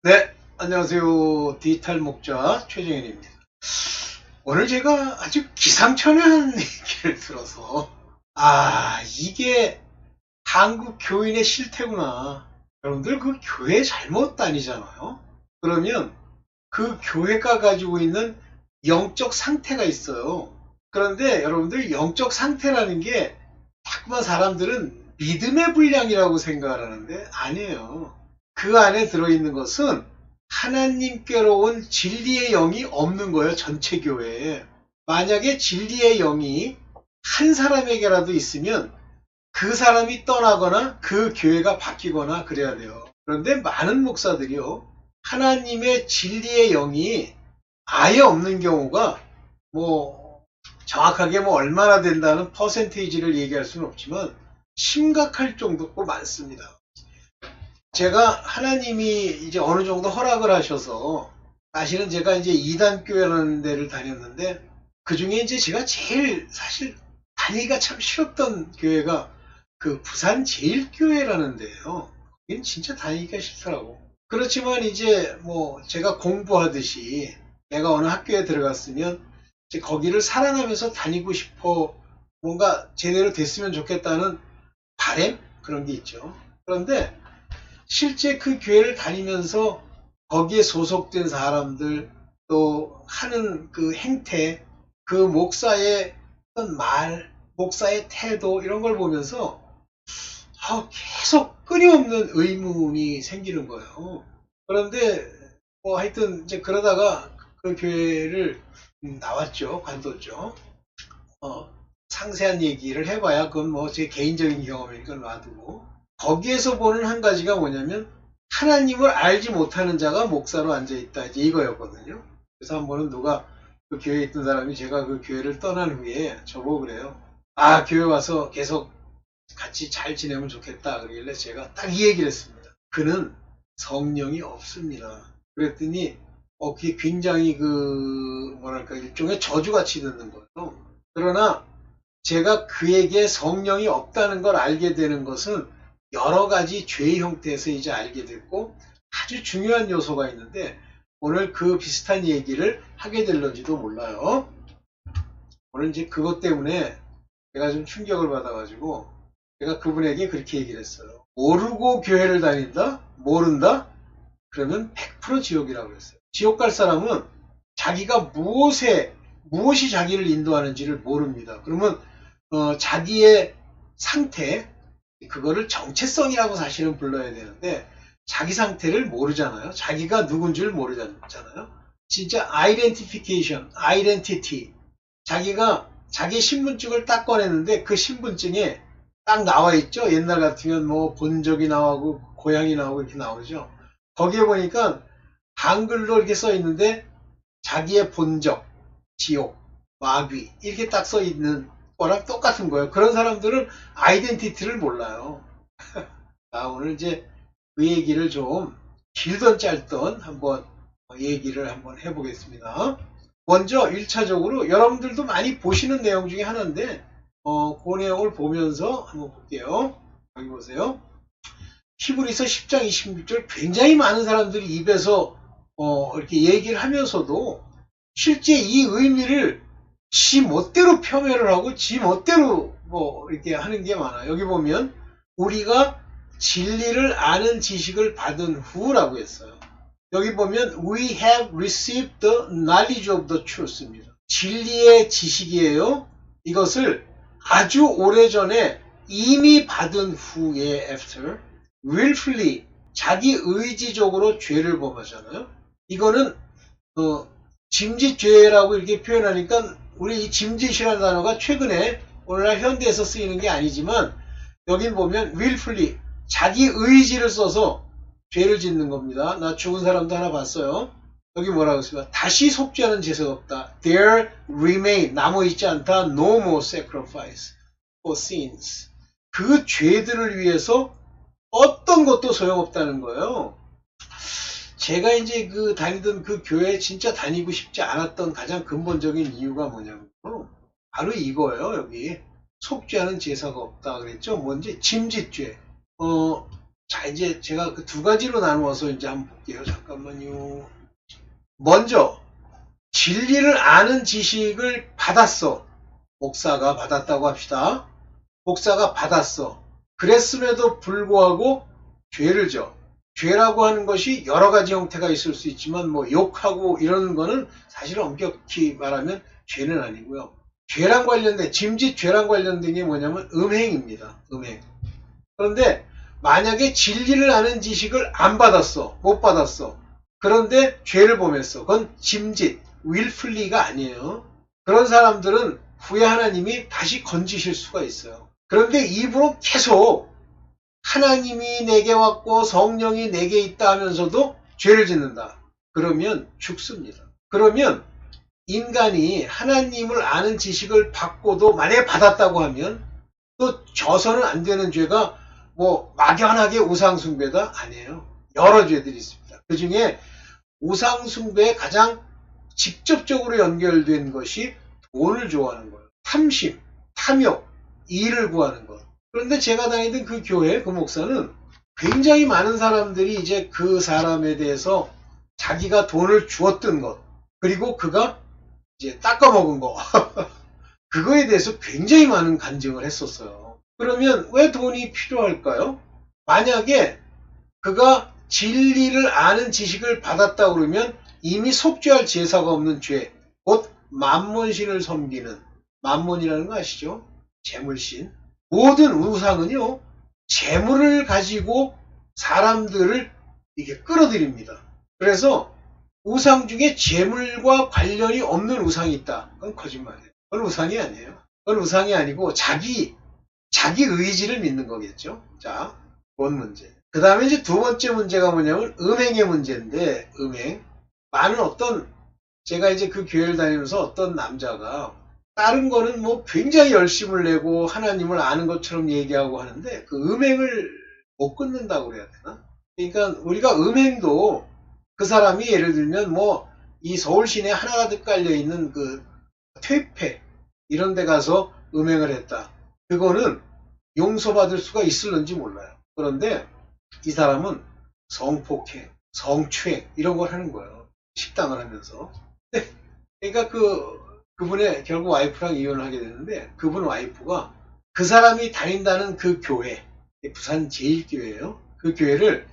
네, 안녕하세요. 디지털 목자 최정현입니다. 오늘 제가 아주 기상천외한 얘기를 들어서, 이게 한국 교인의 실태구나. 여러분들 그 교회 잘못 다니잖아요. 그러면 그 교회가 가지고 있는 영적 상태가 있어요. 그런데 여러분들 영적 상태라는 게 자꾸만 사람들은 믿음의 분량이라고 생각을 하는데 아니에요. 그 안에 들어있는 것은 하나님께로 온 진리의 영이 없는 거예요. 전체 교회에. 만약에 진리의 영이 한 사람에게라도 있으면 그 사람이 떠나거나 그 교회가 바뀌거나 그래야 돼요. 그런데 많은 목사들이요. 하나님의 진리의 영이 아예 없는 경우가 뭐 정확하게 뭐 얼마나 된다는 퍼센테이지를 얘기할 수는 없지만 심각할 정도로 많습니다. 제가 하나님이 이제 어느 정도 허락을 하셔서 사실은 제가 이제 이단교회라는 데를 다녔는데 그 중에 이제 제가 제일 사실 다니기가 참 싫었던 교회가 그 부산 제일교회라는 데예요. 거긴 진짜 다니기가 싫더라고. 그렇지만 이제 뭐 제가 공부하듯이 내가 어느 학교에 들어갔으면 이제 거기를 살아나면서 다니고 싶어 뭔가 제대로 됐으면 좋겠다는 바램 그런 게 있죠. 그런데 실제 그 교회를 다니면서 거기에 소속된 사람들 또 하는 그 행태, 그 목사의 어떤 말, 목사의 태도 이런 걸 보면서 계속 끊임없는 의문이 생기는 거예요. 그런데 뭐 하여튼 이제 그러다가 그 교회를 나왔죠. 관뒀죠. 어, 상세한 얘기를 해봐야 그건 뭐 제 개인적인 경험이니까 놔두고 거기에서 보는 한 가지가 뭐냐면 하나님을 알지 못하는 자가 목사로 앉아있다 이제 이거였거든요. 그래서 한 번은 누가 그 교회에 있던 사람이 제가 그 교회를 떠난 후에 저보고 그래요. 교회 와서 계속 같이 잘 지내면 좋겠다 그러길래 제가 딱 이 얘기를 했습니다. 그는 성령이 없습니다. 그랬더니 그게 굉장히 그 뭐랄까 일종의 저주같이 듣는 거예요. 그러나 제가 그에게 성령이 없다는 걸 알게 되는 것은 여러 가지 죄의 형태에서 이제 알게 됐고 아주 중요한 요소가 있는데 오늘 그 비슷한 얘기를 하게 될런지도 몰라요. 오늘 이제 그것 때문에 제가 좀 충격을 받아가지고 제가 그분에게 그렇게 얘기를 했어요. 모르고 교회를 다닌다? 모른다? 그러면 100% 지옥이라고 했어요. 지옥 갈 사람은 자기가 무엇이 자기를 인도하는지를 모릅니다. 그러면 자기의 상태, 그거를 정체성이라고 사실은 불러야 되는데 자기 상태를 모르잖아요. 자기가 누군지를 모르잖아요. 진짜 아이덴티피케이션, 아이덴티티. 자기가 자기 신분증을 딱 꺼냈는데 그 신분증에 딱 나와 있죠. 옛날 같으면 뭐 본적이 나오고 고향이 나오고 이렇게 나오죠. 거기에 보니까 한글로 이렇게 써 있는데 자기의 본적, 지옥, 마귀 이렇게 딱 써 있는 거랑 똑같은 거예요. 그런 사람들은 아이덴티티를 몰라요. 오늘 이제 그 얘기를 좀 길던 짧던 한번 얘기를 한번 해보겠습니다. 먼저 1차적으로 여러분들도 많이 보시는 내용 중에 하나인데 그 내용을 보면서 한번 볼게요. 여기 보세요. 히브리서 10장 26절 굉장히 많은 사람들이 입에서 이렇게 얘기를 하면서도 실제 이 의미를 지 멋대로 폄훼를 하고 지 멋대로 뭐 이렇게 하는 게 많아요. 여기 보면 우리가 진리를 아는 지식을 받은 후라고 했어요. 여기 보면 we have received the knowledge of the truth입니다. 진리의 지식이에요. 이것을 아주 오래전에 이미 받은 후에 after willfully 자기 의지적으로 죄를 범하잖아요. 이거는 짐짓죄라고 이렇게 표현하니까 우리 이 짐짓이라는 단어가 최근에 오늘날 현대에서 쓰이는 게 아니지만 여긴 보면 willfully 자기 의지를 써서 죄를 짓는 겁니다. 나 죽은 사람도 하나 봤어요. 여기 뭐라고 했습니까? 다시 속죄하는 제사가 없다. There remain 남아있지 않다. No more sacrifice for sins. 그 죄들을 위해서 어떤 것도 소용없다는 거예요. 제가 이제 그 다니던 그 교회에 진짜 다니고 싶지 않았던 가장 근본적인 이유가 뭐냐면 바로 이거예요. 여기 속죄하는 제사가 없다 그랬죠. 뭔지 짐짓죄. 자, 이제 제가 그 두 가지로 나누어서 이제 한번 볼게요. 잠깐만요. 먼저, 진리를 아는 지식을 받았어. 목사가 받았다고 합시다. 목사가 받았어. 그랬음에도 불구하고 죄를 져. 죄라고 하는 것이 여러 가지 형태가 있을 수 있지만 뭐 욕하고 이런 거는 사실 엄격히 말하면 죄는 아니고요. 죄랑 관련된 짐짓 죄랑 관련된 게 뭐냐면 음행입니다. 음행. 그런데 만약에 진리를 아는 지식을 안 받았어. 못 받았어. 그런데 죄를 범했어. 그건 짐짓, willfully가 아니에요. 그런 사람들은 후에 하나님이 다시 건지실 수가 있어요. 그런데 입으로 계속 하나님이 내게 왔고 성령이 내게 있다 하면서도 죄를 짓는다. 그러면 죽습니다. 그러면 인간이 하나님을 아는 지식을 받고도 만약에 받았다고 하면 또 져서는 안 되는 죄가 뭐 막연하게 우상숭배다? 아니에요. 여러 죄들이 있습니다. 그 중에 우상숭배에 가장 직접적으로 연결된 것이 돈을 좋아하는 거예요. 탐심, 탐욕, 이를 구하는 것. 그런데 제가 다니던 그 교회, 그 목사는 굉장히 많은 사람들이 이제 그 사람에 대해서 자기가 돈을 주었던 것, 그리고 그가 이제 닦아먹은 거, 그거에 대해서 굉장히 많은 간증을 했었어요. 그러면 왜 돈이 필요할까요? 만약에 그가 진리를 아는 지식을 받았다 그러면 이미 속죄할 제사가 없는 죄, 곧 만몬신을 섬기는, 만몬이라는 거 아시죠? 재물신. 모든 우상은요, 재물을 가지고 사람들을 이렇게 끌어들입니다. 그래서 우상 중에 재물과 관련이 없는 우상이 있다. 그건 거짓말이에요. 그건 우상이 아니에요. 그건 우상이 아니고 자기 의지를 믿는 거겠죠. 자, 돈 문제. 그 다음에 이제 두 번째 문제가 뭐냐면 음행의 문제인데, 음행. 많은 제가 이제 그 교회를 다니면서 어떤 남자가 다른 거는 뭐 굉장히 열심을 내고 하나님을 아는 것처럼 얘기하고 하는데 그 음행을 못 끊는다고 그래야 되나? 그러니까 우리가 음행도 그 사람이 예를 들면 뭐 이 서울 시내에 하나가득 깔려있는 그 퇴폐 이런 데 가서 음행을 했다. 그거는 용서받을 수가 있을는지 몰라요. 그런데 이 사람은 성폭행, 성추행 이런 걸 하는 거예요. 식당을 하면서. 그러니까 그분의 결국 와이프랑 이혼을 하게 되는데 그분 와이프가 그 사람이 다닌다는 그 교회, 부산 제일교회예요. 그 교회를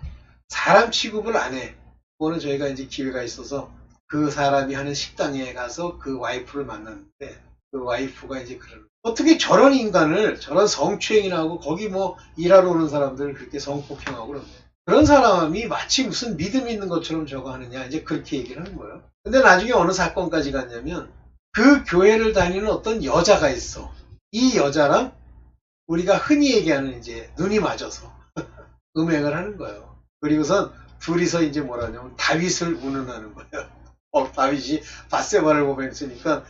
사람 취급을 안 해. 그거는 저희가 이제 기회가 있어서 그 사람이 하는 식당에 가서 그 와이프를 만났는데 그 와이프가 이제 그러는 어떻게 저런 인간을 저런 성추행이나 하고 거기 뭐 일하러 오는 사람들을 그렇게 성폭행하고 그러는데 그런 사람이 마치 무슨 믿음 있는 것처럼 저거 하느냐 이제 그렇게 얘기를 하는 거예요. 근데 나중에 어느 사건까지 갔냐면 그 교회를 다니는 어떤 여자가 있어. 이 여자랑 우리가 흔히 얘기하는 이제 눈이 맞아서 음행을 하는 거예요. 그리고선 둘이서 이제 뭐라냐면 다윗을 운운하는 거예요. 다윗이 밧세바를 고백했으니까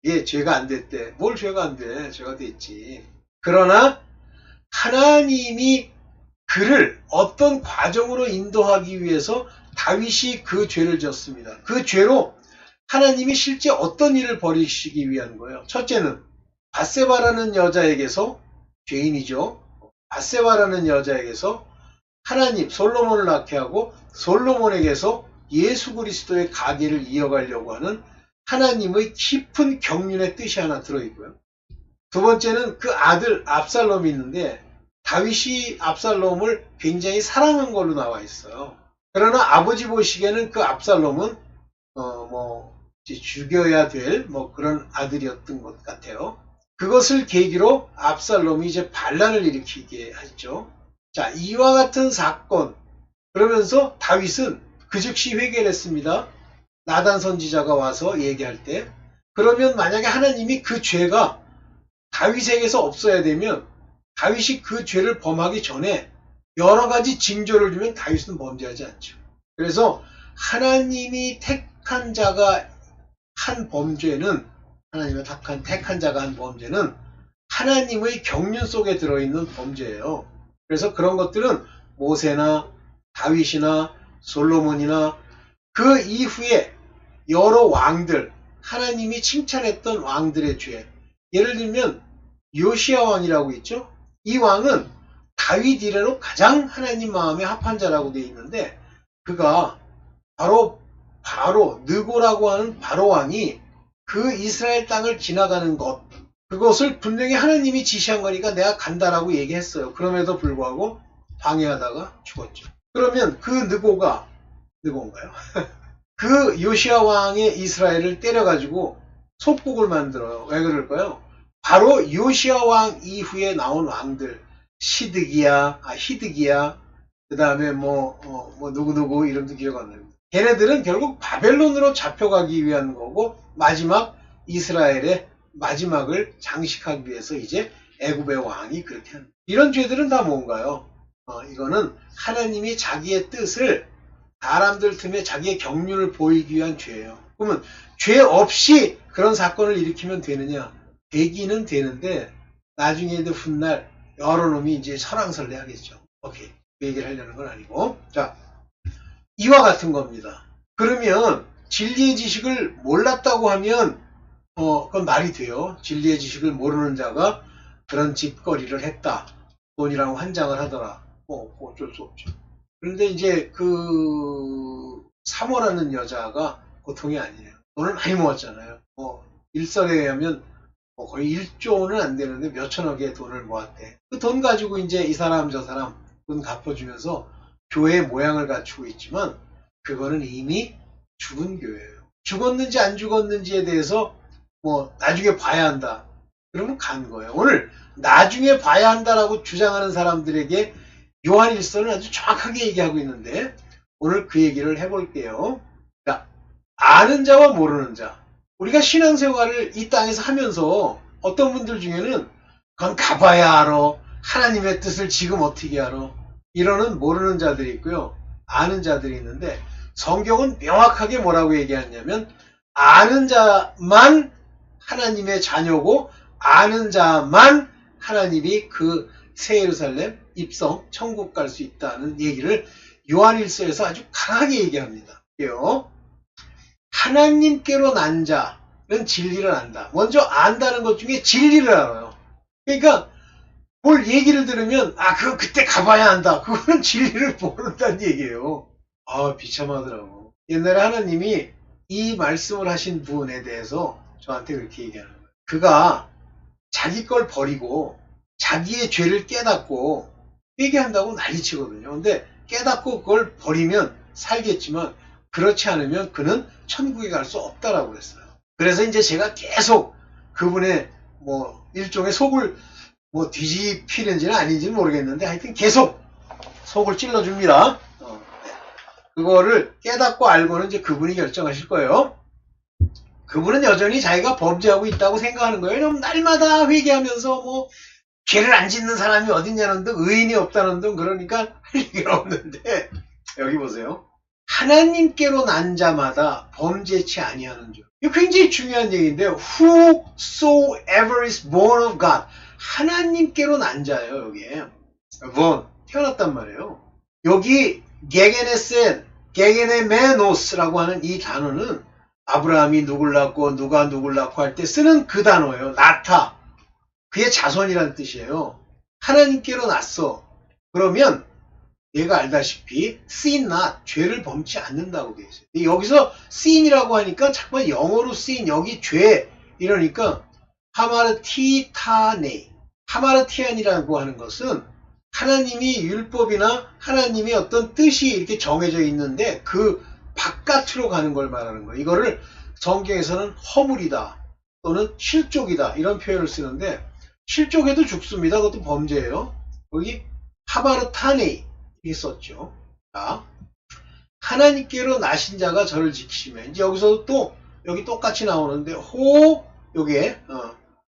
얘 죄가 안 됐대. 뭘 죄가 안 돼? 죄가 됐지. 그러나 하나님이 그를 어떤 과정으로 인도하기 위해서 다윗이 그 죄를 졌습니다. 그 죄로 하나님이 실제 어떤 일을 벌이시기 위한 거예요. 첫째는 밧세바라는 여자에게서 죄인이죠. 밧세바라는 여자에게서 하나님 솔로몬을 낳게 하고 솔로몬에게서 예수 그리스도의 가계를 이어가려고 하는 하나님의 깊은 경륜의 뜻이 하나 들어있고요. 두 번째는 그 아들 압살롬이 있는데 다윗이 압살롬을 굉장히 사랑한 걸로 나와 있어요. 그러나 아버지 보시기에는 그 압살롬은 죽여야 될 그런 아들이었던 것 같아요. 그것을 계기로 압살롬이 이제 반란을 일으키게 하죠. 자, 이와 같은 사건. 그러면서 다윗은 그 즉시 회개를 했습니다. 나단 선지자가 와서 얘기할 때. 그러면 만약에 하나님이 그 죄가 다윗에게서 없어야 되면 다윗이 그 죄를 범하기 전에 여러 가지 징조를 주면 다윗은 범죄하지 않죠. 그래서 하나님이 택한 자가 한 범죄는 하나님의 택한 자가 한 범죄는 하나님의 경륜 속에 들어있는 범죄예요. 그래서 그런 것들은 모세나 다윗이나 솔로몬이나 그 이후에 여러 왕들, 하나님이 칭찬했던 왕들의 죄. 예를 들면 요시야 왕이라고 있죠. 이 왕은 다윗 이래로 가장 하나님 마음에 합한 자라고 되어 있는데 그가 바로 느고라고 하는 바로 왕이 그 이스라엘 땅을 지나가는 것 그것을 분명히 하나님이 지시한 거니까 내가 간다라고 얘기했어요. 그럼에도 불구하고 방해하다가 죽었죠. 그러면 그 느고인가요? 그 요시야 왕의 이스라엘을 때려가지고 속국을 만들어요. 왜 그럴까요? 바로 요시야 왕 이후에 나온 왕들 히드기야 그 다음에 누구누구 이름도 기억 안 납니다. 걔네들은 결국 바벨론으로 잡혀가기 위한 거고 마지막 이스라엘의 마지막을 장식하기 위해서 이제 애굽의 왕이 그렇게 합니다. 이런 죄들은 다 뭔가요? 이거는 하나님이 자기의 뜻을 사람들 틈에 자기의 경륜을 보이기 위한 죄예요. 그러면 죄 없이 그런 사건을 일으키면 되느냐? 되기는 되는데 나중에 훗날 여러 놈이 이제 설왕설래 하겠죠. 오케이. 그 얘기를 하려는 건 아니고. 자, 이와 같은 겁니다. 그러면 진리의 지식을 몰랐다고 하면 그건 말이 돼요. 진리의 지식을 모르는 자가 그런 짓거리를 했다. 돈이랑 환장을 하더라. 어쩔 수 없죠. 그런데 이제 그 사모라는 여자가 보통이 아니에요. 돈을 많이 모았잖아요. 일설에 의하면 거의 1조는 안 되는데 몇천억의 돈을 모았대. 그 돈 가지고 이제 이 사람 저 사람 돈 갚아주면서 교회의 모양을 갖추고 있지만 그거는 이미 죽은 교회예요. 죽었는지 안 죽었는지에 대해서 나중에 봐야 한다. 그러면 간 거예요. 오늘 나중에 봐야 한다라고 주장하는 사람들에게 요한일서는 아주 정확하게 얘기하고 있는데 오늘 그 얘기를 해볼게요. 자, 아는 자와 모르는 자. 우리가 신앙생활을 이 땅에서 하면서 어떤 분들 중에는 그건 가봐야 알아. 하나님의 뜻을 지금 어떻게 알아. 이러는 모르는 자들이 있고요. 아는 자들이 있는데 성경은 명확하게 뭐라고 얘기하냐면 아는 자만 하나님의 자녀고 아는 자만 하나님이 그 새 예루살렘 입성 천국 갈 수 있다는 얘기를 요한일서에서 아주 강하게 얘기합니다. 하나님께로 난 자는 진리를 안다. 먼저 안다는 것 중에 진리를 알아요. 그러니까 뭘 얘기를 들으면 그거 그때 가봐야 한다. 그거는 진리를 모른다는 얘기예요. 비참하더라고. 옛날에 하나님이 이 말씀을 하신 분에 대해서 저한테 그렇게 얘기하는 거예요. 그가 자기 걸 버리고 자기의 죄를 깨닫고 회개한다고 난리치거든요. 근데 깨닫고 그걸 버리면 살겠지만 그렇지 않으면 그는 천국에 갈 수 없다라고 그랬어요. 그래서 이제 제가 계속 그분의 일종의 속을 뒤집히는지는 아닌지는 모르겠는데 하여튼 계속 속을 찔러줍니다. 그거를 깨닫고 알고는 이제 그분이 결정하실 거예요. 그분은 여전히 자기가 범죄하고 있다고 생각하는 거예요. 그럼 날마다 회개하면서 죄를 안 짓는 사람이 어딨냐는 등 의인이 없다는 등 그러니까 할 얘기가 없는데 여기 보세요. 하나님께로 난 자마다 범죄치 아니하는 줄. 이거 굉장히 중요한 얘기인데 whosoever is born of God. 하나님께로 난 자예요. 여기에 born 태어났단 말이에요. 여기 게게네메노스라고 하는 이 단어는 아브라함이 누굴 낳고 누가 누굴 낳고 할 때 쓰는 그 단어예요. 낳다. 그의 자손이라는 뜻이에요. 하나님께로 났어. 그러면 얘가 알다시피 sin not, 죄를 범치 않는다고 되어 있어요. 여기서 sin이라고 하니까 자꾸만 영어로 sin, 여기 죄 이러니까 하마르티타네, 하마르티안이라고 하는 것은 하나님이 율법이나 하나님이 어떤 뜻이 이렇게 정해져 있는데 그 바깥으로 가는 걸 말하는 거예요. 이거를 성경에서는 허물이다 또는 실족이다 이런 표현을 쓰는데 실족해도 죽습니다. 그것도 범죄예요. 여기 하마르타네 이렇게 썼죠. 자, 하나님께로 나신 자가 저를 지키시면 이제 여기서 또 여기 똑같이 나오는데 요게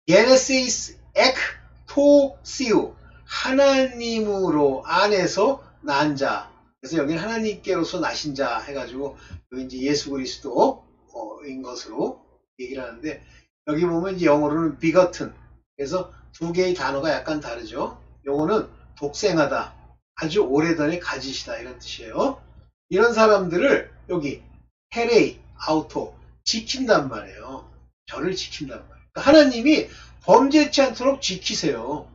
게네시스 엑토시우 하나님으로 안에서 난 자. 그래서 여기는 하나님께로서 나신 자 해가지고 여기 이제 예수 그리스도인 것으로 얘기를 하는데 여기 보면 이제 영어로는 begotten. 그래서 두 개의 단어가 약간 다르죠. 요거는 독생하다. 아주 오래전에 가지시다 이런 뜻이에요. 이런 사람들을 여기 헤레이, 아우토 지킨단 말이에요. 저를 지킨단 말이에요. 그러니까 하나님이 범죄치 않도록 지키세요.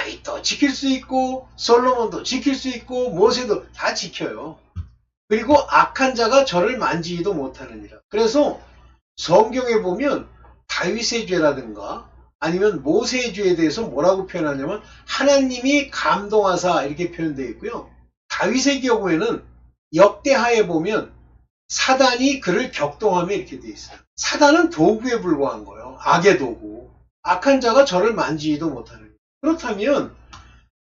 다윗도 지킬 수 있고 솔로몬도 지킬 수 있고 모세도 다 지켜요. 그리고 악한 자가 저를 만지지도 못하느니라. 그래서 성경에 보면 다윗의 죄라든가 아니면 모세의 죄에 대해서 뭐라고 표현하냐면 하나님이 감동하사 이렇게 표현되어 있고요. 다윗의 경우에는 역대하에 보면 사단이 그를 격동하며 이렇게 되어 있어요. 사단은 도구에 불과한 거예요. 악의 도구. 악한 자가 저를 만지지도 못하는. 그렇다면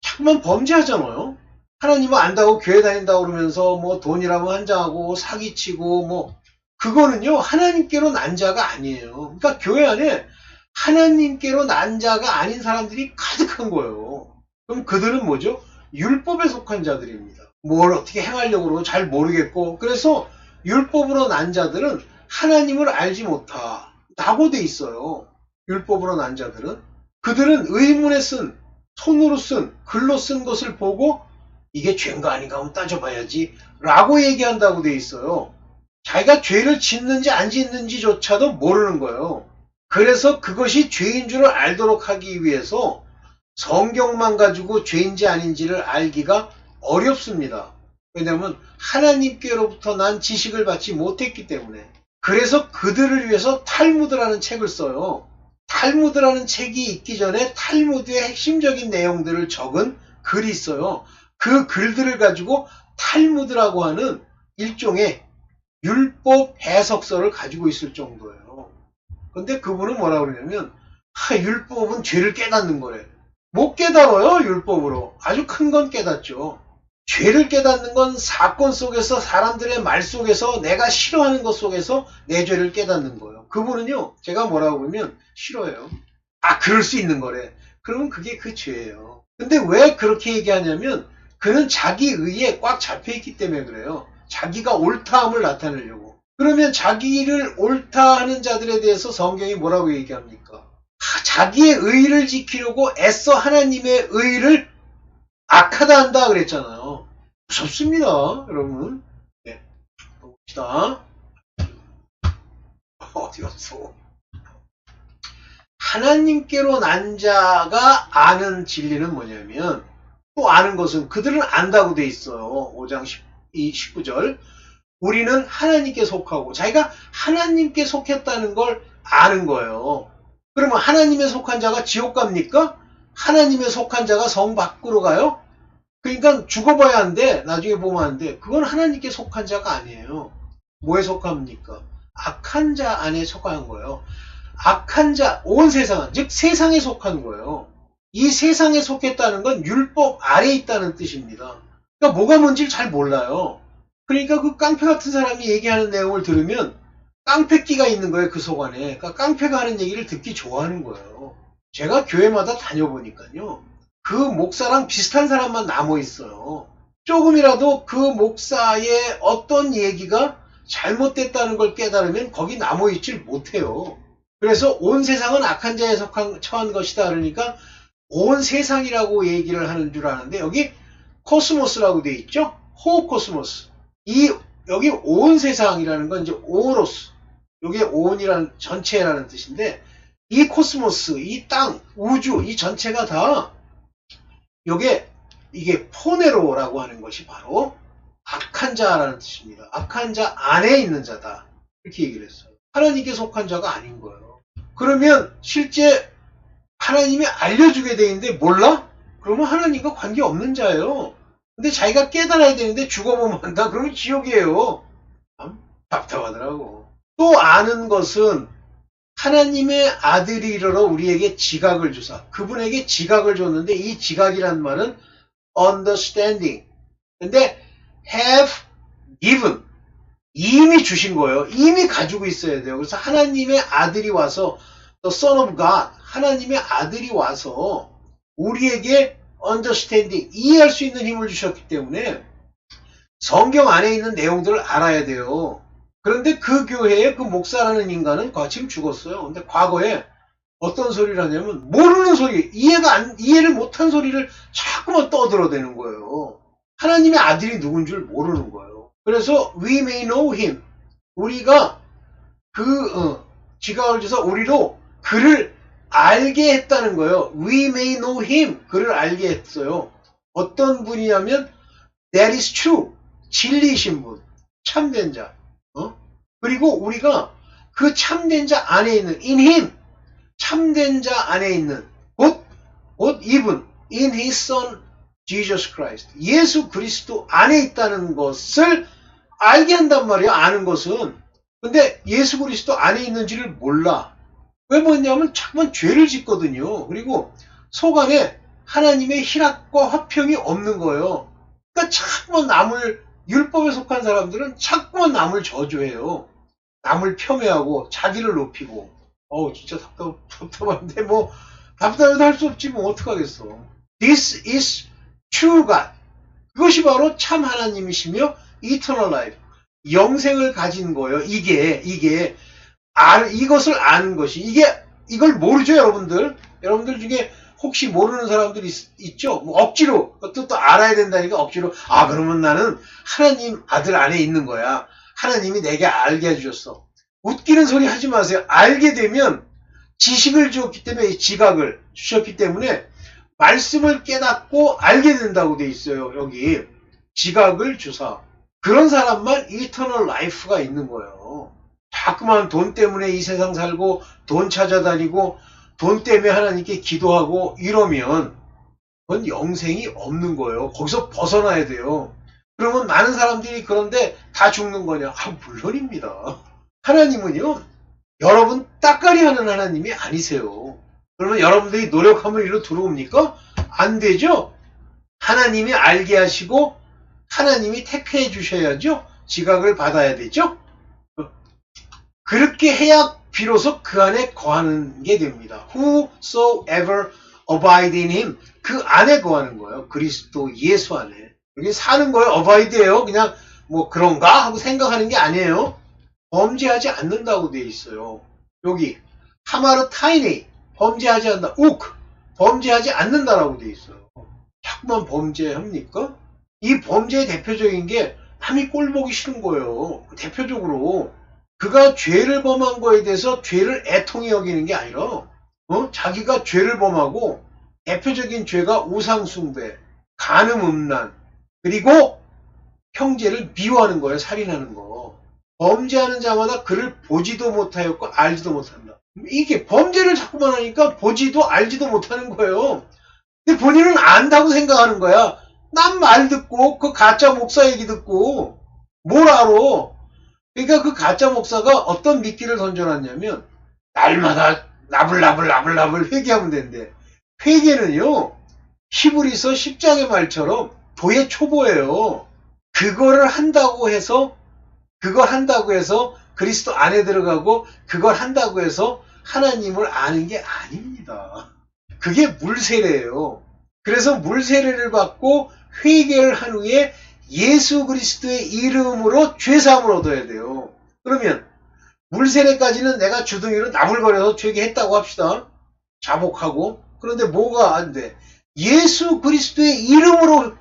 자꾸만 범죄하잖아요. 하나님은 안다고 교회 다닌다고 그러면서 뭐 돈이라면 한장하고 사기치고 뭐 그거는요 하나님께로 난 자가 아니에요. 그러니까 교회 안에 하나님께로 난 자가 아닌 사람들이 가득한 거예요. 그럼 그들은 뭐죠? 율법에 속한 자들입니다. 뭘 어떻게 행하려고 잘 모르겠고 그래서 율법으로 난 자들은 하나님을 알지 못하다고 돼 있어요. 율법으로 난 자들은 그들은 의문에 쓴 손으로 쓴 글로 쓴 것을 보고 이게 죄인가 아닌가 한번 따져봐야지 라고 얘기한다고 돼 있어요. 자기가 죄를 짓는지 안 짓는지조차도 모르는 거예요. 그래서 그것이 죄인 줄을 알도록 하기 위해서 성경만 가지고 죄인지 아닌지를 알기가 어렵습니다. 왜냐하면 하나님께로부터 난 지식을 받지 못했기 때문에. 그래서 그들을 위해서 탈무드라는 책을 써요. 탈무드라는 책이 있기 전에 탈무드의 핵심적인 내용들을 적은 글이 있어요. 그 글들을 가지고 탈무드라고 하는 일종의 율법 해석서를 가지고 있을 정도예요. 근데 그분은 뭐라고 그러냐면 율법은 죄를 깨닫는 거래. 못 깨달아요. 율법으로. 아주 큰 건 깨닫죠. 죄를 깨닫는 건 사건 속에서 사람들의 말 속에서 내가 싫어하는 것 속에서 내 죄를 깨닫는 거예요. 그분은요. 제가 뭐라고 그러면 싫어해요. 그럴 수 있는 거래. 그러면 그게 그 죄예요. 근데 왜 그렇게 얘기하냐면 그는 자기 의에 꽉 잡혀있기 때문에 그래요. 자기가 옳다함을 나타내려고. 그러면 자기를 옳다 하는 자들에 대해서 성경이 뭐라고 얘기합니까? 자기의 의를 지키려고 애써 하나님의 의를 악하다 한다 그랬잖아요. 무섭습니다, 여러분. 네, 봅시다. 어디 갔어? 하나님께로 난 자가 아는 진리는 뭐냐면 또 아는 것은 그들은 안다고 돼 있어요. 5장 19절. 우리는 하나님께 속하고 자기가 하나님께 속했다는 걸 아는 거예요. 그러면 하나님에 속한 자가 지옥 갑니까? 하나님에 속한 자가 성 밖으로 가요? 그러니까 죽어봐야 한대. 나중에 보면 안 돼. 그건 하나님께 속한 자가 아니에요. 뭐에 속합니까? 악한 자 안에 속한 거예요. 악한 자, 온 세상, 즉 세상에 속한 거예요. 이 세상에 속했다는 건 율법 아래에 있다는 뜻입니다. 그러니까 뭐가 뭔지 잘 몰라요. 그러니까 그 깡패 같은 사람이 얘기하는 내용을 들으면 깡패끼가 있는 거예요. 그 속 안에. 그러니까 깡패가 하는 얘기를 듣기 좋아하는 거예요. 제가 교회마다 다녀보니까요. 그 목사랑 비슷한 사람만 남아 있어요. 조금이라도 그 목사의 어떤 얘기가 잘못됐다는 걸 깨달으면 거기 남아 있질 못해요. 그래서 온 세상은 악한 자에 처한 것이다. 그러니까 온 세상이라고 얘기를 하는 줄 아는데 여기 코스모스라고 돼 있죠? 호코스모스. 여기 온 세상이라는 건 이제 오로스. 이게 온이라는 전체라는 뜻인데 이 코스모스, 이 땅, 우주, 이 전체가 다 이게 포네로라고 하는 것이 바로 악한 자라는 뜻입니다. 악한 자 안에 있는 자다. 이렇게 얘기를 했어요. 하나님께 속한 자가 아닌 거예요. 그러면 실제 하나님이 알려주게 돼 있는데 몰라? 그러면 하나님과 관계없는 자예요. 근데 자기가 깨달아야 되는데 죽어보면 한다? 그러면 지옥이에요. 참 답답하더라고. 또 아는 것은 하나님의 아들이 이르러 우리에게 지각을 주사. 그분에게 지각을 줬는데 이 지각이란 말은 understanding. 근데 have given. 이미 주신 거예요. 이미 가지고 있어야 돼요. 그래서 하나님의 아들이 와서 the Son of God. 하나님의 아들이 와서 우리에게 understanding. 이해할 수 있는 힘을 주셨기 때문에 성경 안에 있는 내용들을 알아야 돼요. 그런데 그 교회에 그 목사라는 인간은 지금 죽었어요. 근데 과거에 어떤 소리를 하냐면 모르는 소리, 이해를 못한 소리를 자꾸만 떠들어대는 거예요. 하나님의 아들이 누군 줄 모르는 거예요. 그래서 we may know him. 우리가 지각을 줘서 우리로 그를 알게 했다는 거예요. We may know him. 그를 알게 했어요. 어떤 분이냐면 that is true. 진리이신 분. 참된 자. 그리고 우리가 그 참된 자 안에 있는 in him. 참된 자 안에 있는 곧 이분 in his son Jesus Christ. 예수 그리스도 안에 있다는 것을 알게 한단 말이에요. 아는 것은. 근데 예수 그리스도 안에 있는지를 몰라. 왜 뭐냐면 자꾸만 죄를 짓거든요. 그리고 속 안에 하나님의 희락과 화평이 없는 거예요. 그러니까 자꾸만 남을, 율법에 속한 사람들은 자꾸만 남을 저주해요. 남을 폄훼하고 자기를 높이고. 진짜 답답한데 뭐 답답해도 할 수 없지 뭐 어떡하겠어. This is true God. 그것이 바로 참 하나님이시며 eternal life. 영생을 가진 거예요. 이것을 아는 것이. 이걸 모르죠, 여러분들? 여러분들 중에 혹시 모르는 사람들이 있죠? 뭐 억지로, 그것도 또 알아야 된다니까 억지로. 그러면 나는 하나님 아들 안에 있는 거야. 하나님이 내게 알게 해주셨어. 웃기는 소리 하지 마세요. 알게 되면 지식을 주었기 때문에, 지각을 주셨기 때문에 말씀을 깨닫고 알게 된다고 돼 있어요. 여기 지각을 주사. 그런 사람만 이터널 라이프가 있는 거예요. 자꾸만 돈 때문에 이 세상 살고 돈 찾아다니고 돈 때문에 하나님께 기도하고 이러면 그건 영생이 없는 거예요. 거기서 벗어나야 돼요. 그러면 많은 사람들이 그런데 다 죽는 거냐? 물론입니다. 하나님은요, 여러분 따까리 하는 하나님이 아니세요. 그러면 여러분들이 노력하면 이리로 들어옵니까? 안 되죠? 하나님이 알게 하시고 하나님이 택해 주셔야죠. 지각을 받아야 되죠. 그렇게 해야 비로소 그 안에 거하는 게 됩니다. Whosoever abide in him. 그 안에 거하는 거예요. 그리스도 예수 안에. 여기 사는 거예요. abide예요. 그냥 뭐 그런가 하고 생각하는 게 아니에요. 범죄하지 않는다고 돼 있어요. 여기 하마르타이네. 범죄하지 않는다. 범죄하지 않는다라고 돼 있어요. 자꾸만 범죄합니까? 이 범죄의 대표적인 게 남이 꼴보기 싫은 거예요. 대표적으로 그가 죄를 범한 거에 대해서 죄를 애통히 여기는 게 아니라 자기가 죄를 범하고 대표적인 죄가 우상숭배, 간음음란, 그리고 형제를 미워하는 거예요. 살인하는 거. 범죄하는 자마다 그를 보지도 못하였고 알지도 못한다. 이게 범죄를 자꾸만 하니까 보지도 알지도 못하는 거예요. 근데 본인은 안다고 생각하는 거야. 난 말 듣고 그 가짜 목사 얘기 듣고 뭘 알아. 그러니까 그 가짜 목사가 어떤 미끼를 던져놨냐면 날마다 나불나불 회개하면 된대. 회개는요, 히브리서 10장의 말처럼 도의 초보예요. 그걸 한다고 해서 그리스도 안에 들어가고 그걸 한다고 해서 하나님을 아는 게 아닙니다. 그게 물세례예요. 그래서 물세례를 받고 회개를 한 후에 예수 그리스도의 이름으로 죄사함을 얻어야 돼요. 그러면 물세례까지는 내가 주둥이로 나불거려서 회개했다고 합시다. 자복하고. 그런데 뭐가 안 돼? 예수 그리스도의 이름으로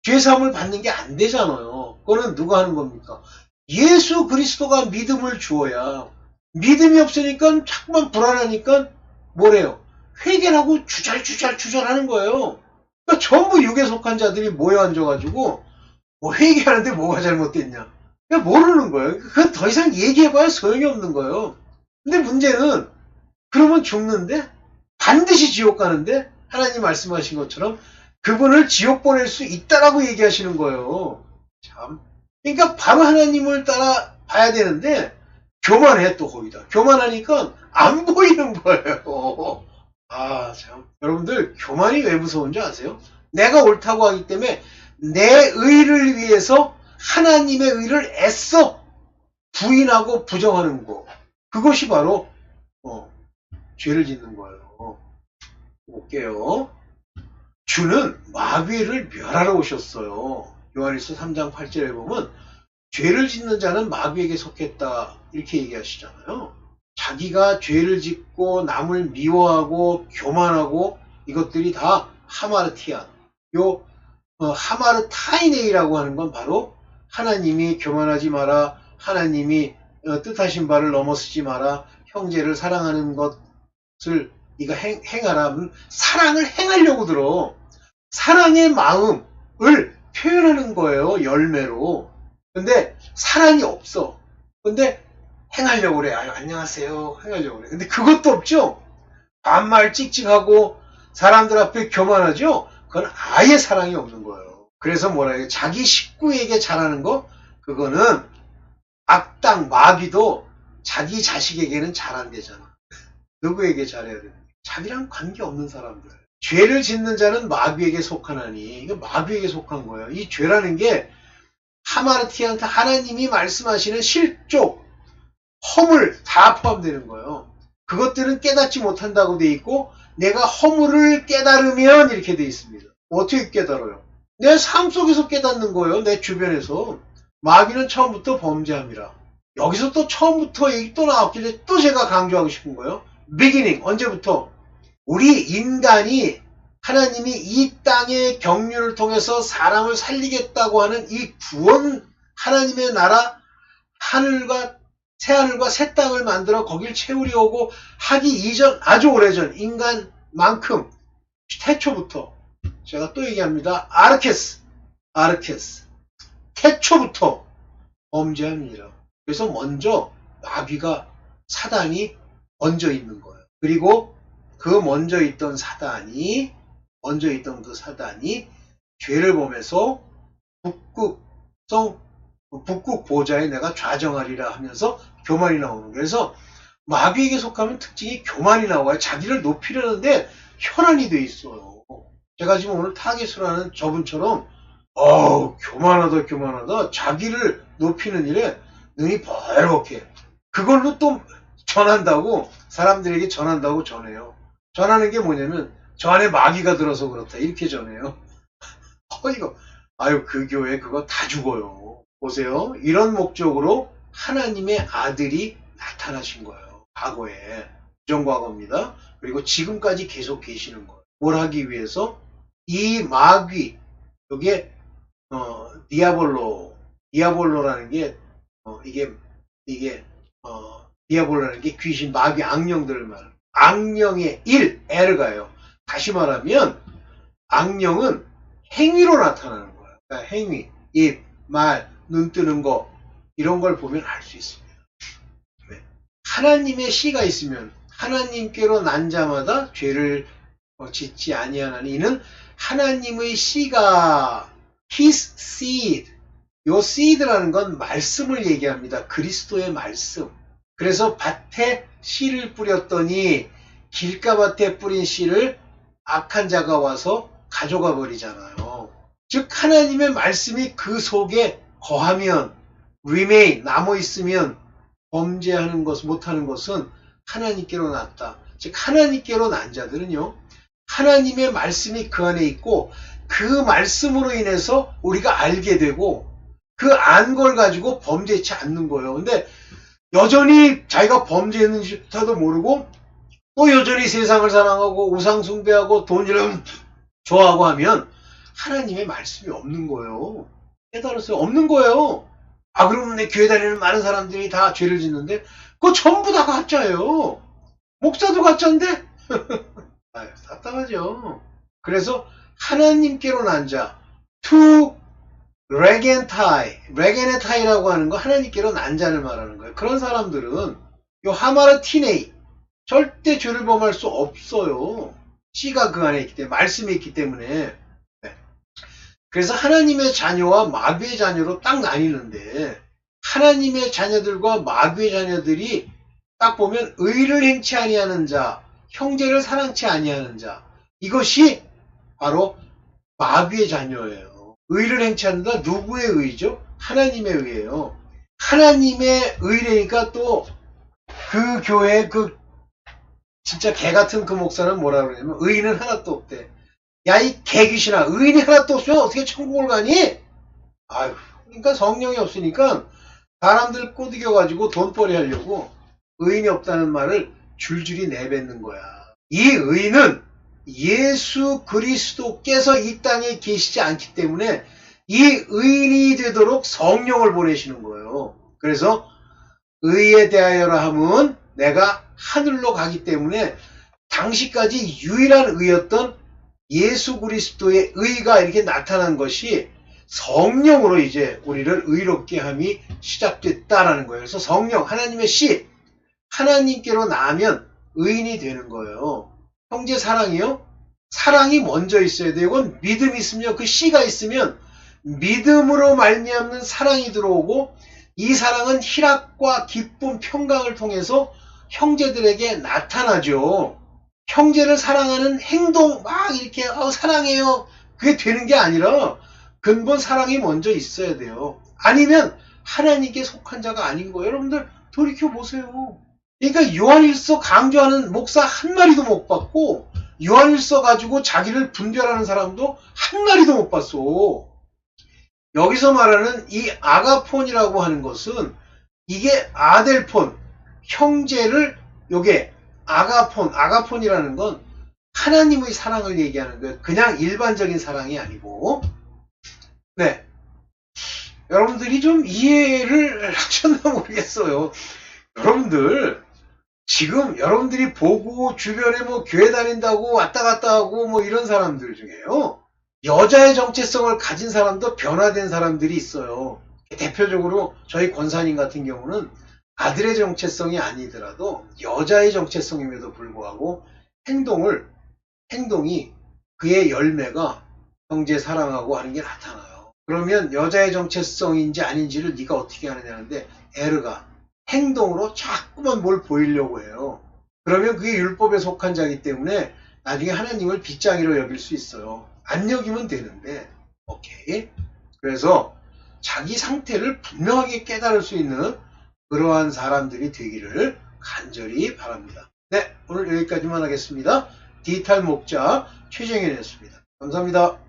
죄사함을 받는 게 안 되잖아요. 그거는 누가 하는 겁니까? 예수 그리스도가 믿음을 주어야. 믿음이 없으니까 자꾸만 불안하니까 뭐래요? 회개를 하고 주절 하는 거예요. 그러니까 전부 육에 속한 자들이 모여 앉아가지고 뭐 회개하는데 뭐가 잘못됐냐. 그냥 모르는 거예요. 그건 더 이상 얘기해봐야 소용이 없는 거예요. 근데 문제는 그러면 죽는데 반드시 지옥 가는데 하나님 말씀하신 것처럼 그분을 지옥 보낼 수 있다라고 얘기하시는 거예요. 참. 그러니까 바로 하나님을 따라 봐야 되는데 교만해 또 거기다. 교만하니까 안 보이는 거예요. 참. 여러분들 교만이 왜 무서운지 아세요? 내가 옳다고 하기 때문에 내 의를 위해서 하나님의 의를 애써 부인하고 부정하는 거. 그것이 바로 죄를 짓는 거예요. 볼게요. 주는 마귀를 멸하러 오셨어요. 요한일서 3장 8절에 보면 죄를 짓는 자는 마귀에게 속했다 이렇게 얘기하시잖아요. 자기가 죄를 짓고 남을 미워하고 교만하고 이것들이 다 하마르티안. 하마르타이네이라고 하는 건 바로 하나님이 교만하지 마라. 하나님이 뜻하신 바를 넘어서지 마라. 형제를 사랑하는 것을 네가 행하라 하면 사랑을 행하려고 들어. 사랑의 마음을 표현하는 거예요. 열매로. 근데 사랑이 없어. 근데 행하려고 그래. 아유, 안녕하세요. 행하려고 그래. 근데 그것도 없죠. 반말 찍찍하고 사람들 앞에 교만하죠. 그건 아예 사랑이 없는 거예요. 그래서 뭐라 해요? 자기 식구에게 잘하는 거, 그거는 악당 마귀도 자기 자식에게는 잘 안 되잖아. 누구에게 잘해야 되는? 자기랑 관계없는 사람들. 죄를 짓는 자는 마귀에게 속하나니. 이거 마귀에게 속한 거예요. 이 죄라는 게 하마르티한테 하나님이 말씀하시는 실족, 허물 다 포함되는 거예요. 그것들은 깨닫지 못한다고 돼 있고 내가 허물을 깨달으면 이렇게 돼 있습니다. 어떻게 깨달아요? 내 삶 속에서 깨닫는 거예요. 내 주변에서. 마귀는 처음부터 범죄함이라. 여기서 또 처음부터 얘기 또 나왔길래 또 제가 강조하고 싶은 거예요. beginning, 언제부터? 우리 인간이 하나님이 이 땅의 경륜을 통해서 사람을 살리겠다고 하는 이 구원, 하나님의 나라, 하늘과 새하늘과 새 땅을 만들어 거길 채우려고 하기 이전, 아주 오래전 인간만큼 태초부터, 제가 또 얘기합니다. 아르케스 태초부터 범죄함이니라. 그래서 먼저 마귀가, 사단이 먼저 있는 거예요. 그리고 그 먼저 있던 그 사단이 죄를 범해서 북극 보좌에 내가 좌정하리라 하면서 교만이 나오는 거예요. 그래서 마귀에게 속하면 특징이 교만이 나와요. 자기를 높이려는데 혈안이 돼 있어요. 제가 지금 오늘 타깃을 하는 저분처럼 교만하다 자기를 높이는 일에 눈이 벌겋게, 그걸로 또 전한다고, 사람들에게 전한다고 전해요. 전하는 게 뭐냐면 저 안에 마귀가 들어서 그렇다 이렇게 전해요. 그 교회 그거 다 죽어요. 보세요. 이런 목적으로 하나님의 아들이 나타나신 거예요. 과거에. 부정과거입니다. 그리고 지금까지 계속 계시는 거예요. 뭘 하기 위해서? 이 마귀, 이게 디아볼로라는 게 디아볼로라는 게 귀신, 마귀, 악령들을 말해요. 악령의 에르가요. 다시 말하면 악령은 행위로 나타나는 거예요. 그러니까 행위, 입, 말, 눈 뜨는 거, 이런 걸 보면 알 수 있습니다. 하나님의 씨가 있으면 하나님께로 난 자마다 죄를 짓지 아니하나니, 이는 하나님의 씨가 His seed, 요 seed라는 건 말씀을 얘기합니다. 그리스도의 말씀. 그래서 밭에 씨를 뿌렸더니 길가밭에 뿌린 씨를 악한 자가 와서 가져가 버리잖아요. 즉 하나님의 말씀이 그 속에 거하면, remain, 남아있으면 범죄하는 것, 못하는 것은 하나님께로 났다. 즉 하나님께로 난 자들은요, 하나님의 말씀이 그 안에 있고 그 말씀으로 인해서 우리가 알게 되고 그 안 걸 가지고 범죄치 않는 거예요. 근데 여전히 자기가 범죄했는지도 모르고 또 여전히 세상을 사랑하고 우상 숭배하고 돈이랑 좋아하고 하면 하나님의 말씀이 없는 거예요. 깨달았어요? 없는 거예요. 그러면 내 교회 다니는 많은 사람들이 다 죄를 짓는데 그거 전부 다 가짜예요. 목사도 가짜인데? 답답하죠. 그래서 하나님께로 난 자, to 레게네타이라고 하는 거, 하나님께로 난 자를 말하는 거예요. 그런 사람들은 요 하마르티네이, 절대 죄를 범할 수 없어요. 씨가 그 안에 있기 때문에, 말씀이 있기 때문에. 그래서 하나님의 자녀와 마귀의 자녀로 딱 나뉘는데, 하나님의 자녀들과 마귀의 자녀들이 딱 보면 의를 행치 아니하는 자, 형제를 사랑치 아니하는 자, 이것이 바로 마귀의 자녀예요. 의를 행치 않는다. 누구의 의죠? 하나님의 의예요. 하나님의 의라니까 또 그 교회 진짜 개 같은 그 목사는 뭐라 그러냐면 의인은 하나도 없대. 야, 이 개귀신아, 의인이 하나도 없으면 어떻게 천국을 가니? 그러니까 성령이 없으니까 사람들 꼬드겨가지고 돈벌이 하려고 의인이 없다는 말을 줄줄이 내뱉는 거야. 이 의인은 예수 그리스도께서 이 땅에 계시지 않기 때문에 이 의인이 되도록 성령을 보내시는 거예요. 그래서 의에 대하여라 함은 내가 하늘로 가기 때문에 당시까지 유일한 의였던 예수 그리스도의 의가 이렇게 나타난 것이 성령으로 이제 우리를 의롭게 함이 시작됐다라는 거예요. 그래서 성령, 하나님의 씨, 하나님께로 나아면 의인이 되는 거예요. 형제 사랑이요? 사랑이 먼저 있어야 돼요. 이건 믿음이 있으면, 그 씨가 있으면 믿음으로 말미암는 사랑이 들어오고, 이 사랑은 희락과 기쁨, 평강을 통해서 형제들에게 나타나죠. 형제를 사랑하는 행동 막 이렇게 사랑해요, 그게 되는 게 아니라 근본 사랑이 먼저 있어야 돼요. 아니면 하나님께 속한 자가 아닌 거예요. 여러분들 돌이켜보세요. 그러니까 요한일서 강조하는 목사 한 마리도 못 봤고, 요한일서 가지고 자기를 분별하는 사람도 한 마리도 못 봤어. 여기서 말하는 이 아가폰이라고 하는 것은, 이게 아델폰, 형제를, 요게 아가폰이라는 건 하나님의 사랑을 얘기하는 거예요. 그냥 일반적인 사랑이 아니고. 네. 여러분들이 좀 이해를 하셨나 모르겠어요. 여러분들, 지금 여러분들이 보고 주변에 뭐 교회 다닌다고 왔다 갔다 하고 뭐 이런 사람들 중에요, 여자의 정체성을 가진 사람도 변화된 사람들이 있어요. 대표적으로 저희 권사님 같은 경우는 아들의 정체성이 아니더라도 여자의 정체성임에도 불구하고 행동이 그의 열매가 형제 사랑하고 하는 게 나타나요. 그러면 여자의 정체성인지 아닌지를 네가 어떻게 하느냐는데, 에르가 행동으로 자꾸만 뭘 보이려고 해요. 그러면 그게 율법에 속한 자이기 때문에 나중에 하나님을 빗장이로 여길 수 있어요. 안 여기면 되는데. 오케이. 그래서 자기 상태를 분명하게 깨달을 수 있는 그러한 사람들이 되기를 간절히 바랍니다. 네, 오늘 여기까지만 하겠습니다. 디지털 목자 최정현이었습니다. 감사합니다.